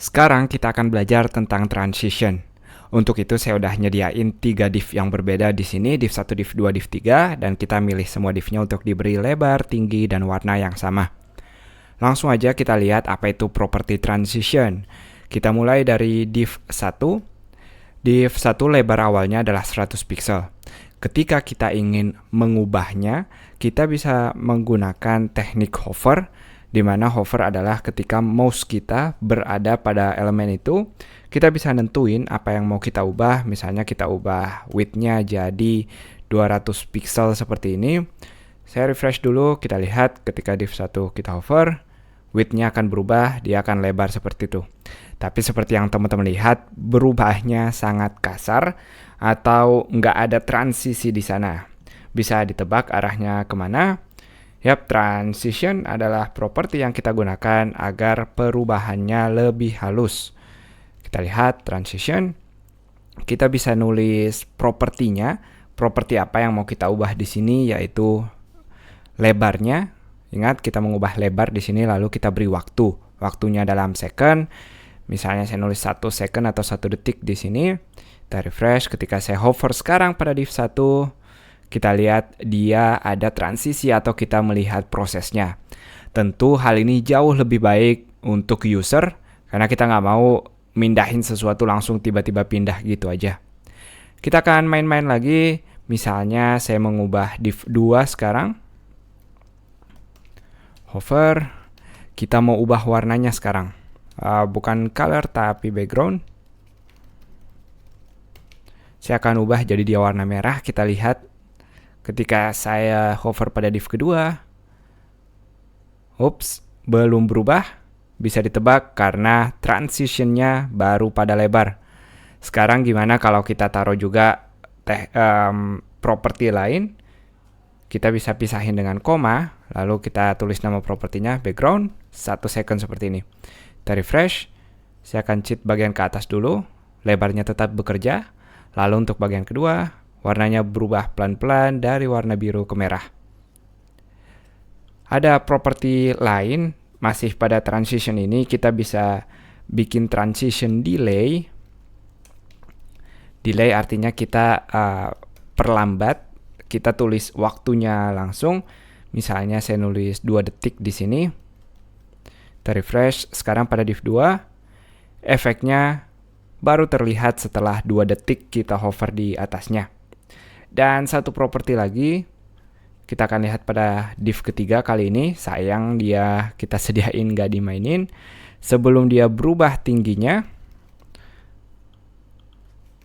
Sekarang kita akan belajar tentang transition. Untuk itu saya udah nyediain 3 div yang berbeda di sini, div 1, div 2, div 3, dan kita milih semua divnya untuk diberi lebar, tinggi, dan warna yang sama. Langsung aja kita lihat apa itu property transition. Kita mulai dari div 1. Div 1 lebar awalnya adalah 100 pixel. Ketika kita ingin mengubahnya, kita bisa menggunakan teknik hover, di mana hover adalah ketika mouse kita berada pada elemen itu, kita bisa nentuin apa yang mau kita ubah. Misalnya kita ubah width-nya jadi 200 pixel seperti ini. Saya refresh dulu, kita lihat ketika div 1 kita hover, width-nya akan berubah, dia akan lebar seperti itu. Tapi seperti yang teman-teman lihat, berubahnya sangat kasar atau nggak ada transisi di sana. Bisa ditebak arahnya kemana? Yap, transition adalah properti yang kita gunakan agar perubahannya lebih halus. Kita lihat transition, kita bisa nulis propertinya. Properti apa yang mau kita ubah di sini, yaitu lebarnya. Ingat, kita mengubah lebar di sini lalu kita beri waktu. Waktunya dalam second. Misalnya saya nulis 1 second atau 1 detik di sini. Kita refresh, ketika saya hover sekarang pada div 1, kita lihat dia ada transisi atau kita melihat prosesnya. Tentu hal ini jauh lebih baik untuk user karena kita nggak mau mindahin sesuatu langsung tiba-tiba pindah gitu aja. Kita akan main-main lagi. Misalnya saya mengubah div 2 sekarang. Hover. Kita mau ubah warnanya sekarang. Bukan color tapi background. Saya akan ubah jadi dia warna merah. Kita lihat ketika saya hover pada div kedua, belum berubah, bisa ditebak karena transitionnya baru pada lebar. Sekarang gimana kalau kita taruh juga properti lain, kita bisa pisahin dengan koma, lalu kita tulis nama propertinya background, 1 second seperti ini. Kita refresh, saya akan cheat bagian ke atas dulu, lebarnya tetap bekerja, lalu untuk bagian kedua, warnanya berubah pelan-pelan dari warna biru ke merah. Ada properti lain, masih pada transition ini kita bisa bikin transition delay. Delay artinya kita perlambat, kita tulis waktunya langsung. Misalnya saya nulis 2 detik di sini. Kita refresh, sekarang pada div 2, efeknya baru terlihat setelah 2 detik kita hover di atasnya. Dan satu properti lagi, kita akan lihat pada div ketiga kali ini. Sayang dia kita sediain nggak dimainin. Sebelum dia berubah tingginya,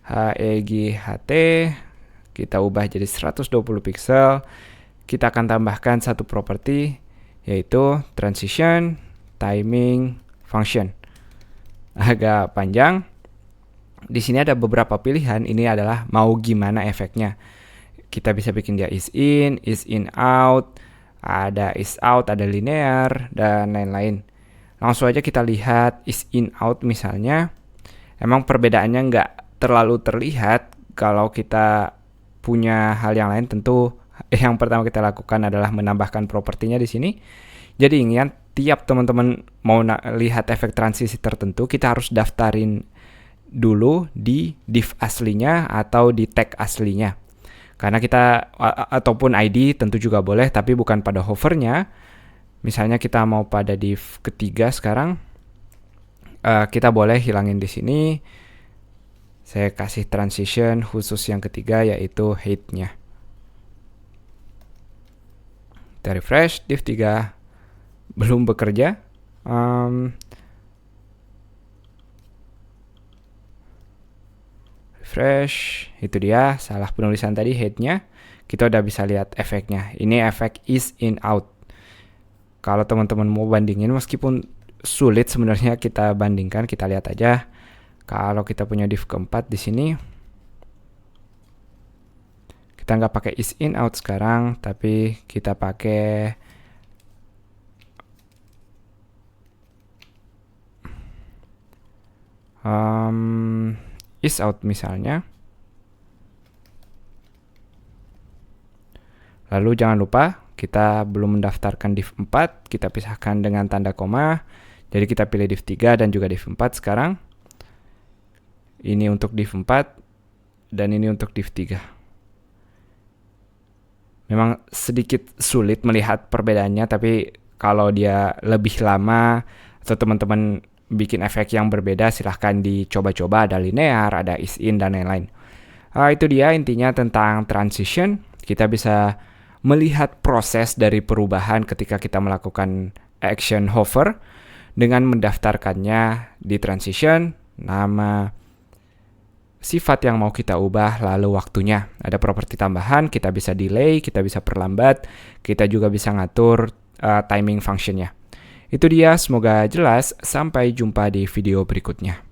HEGHT, kita ubah jadi 120 pixel. Kita akan tambahkan satu properti, yaitu transition, timing, function. Agak panjang. Di sini ada beberapa pilihan, ini adalah mau gimana efeknya. Kita bisa bikin dia is in out, ada is out, ada linear, dan lain-lain. Langsung aja kita lihat is in out misalnya. Emang perbedaannya nggak terlalu terlihat. Kalau kita punya hal yang lain, tentu yang pertama kita lakukan adalah menambahkan propertinya di sini. Jadi ingat, tiap teman-teman mau lihat efek transisi tertentu, kita harus daftarin dulu di div aslinya atau di tag aslinya. Karena kita, ataupun ID tentu juga boleh, tapi bukan pada hovernya. Misalnya kita mau pada div ketiga sekarang, kita boleh hilangin di sini. Saya kasih transition khusus yang ketiga, yaitu height-nya. Kita refresh, div 3 belum bekerja. Refresh, itu dia, salah penulisan tadi head-nya. Kita udah bisa lihat efeknya. Ini efek is in out. Kalau teman-teman mau bandingin, meskipun sulit sebenarnya kita bandingkan, kita lihat aja. Kalau kita punya div keempat di sini, kita nggak pakai is in out sekarang, tapi kita pakai is out misalnya. Lalu jangan lupa kita belum mendaftarkan div 4, kita pisahkan dengan tanda koma. Jadi kita pilih div 3 dan juga div 4 sekarang. Ini untuk div 4 dan ini untuk div 3. Memang sedikit sulit melihat perbedaannya, tapi kalau dia lebih lama atau teman-teman bikin efek yang berbeda, silahkan dicoba-coba. Ada linear, ada ease in, dan lain-lain. Itu dia intinya tentang transition. Kita bisa melihat proses dari perubahan ketika kita melakukan action hover dengan mendaftarkannya di transition, nama, sifat yang mau kita ubah, lalu waktunya. Ada properti tambahan, kita bisa delay, kita bisa perlambat, kita juga bisa ngatur timing functionnya. Itu dia, semoga jelas. Sampai jumpa di video berikutnya.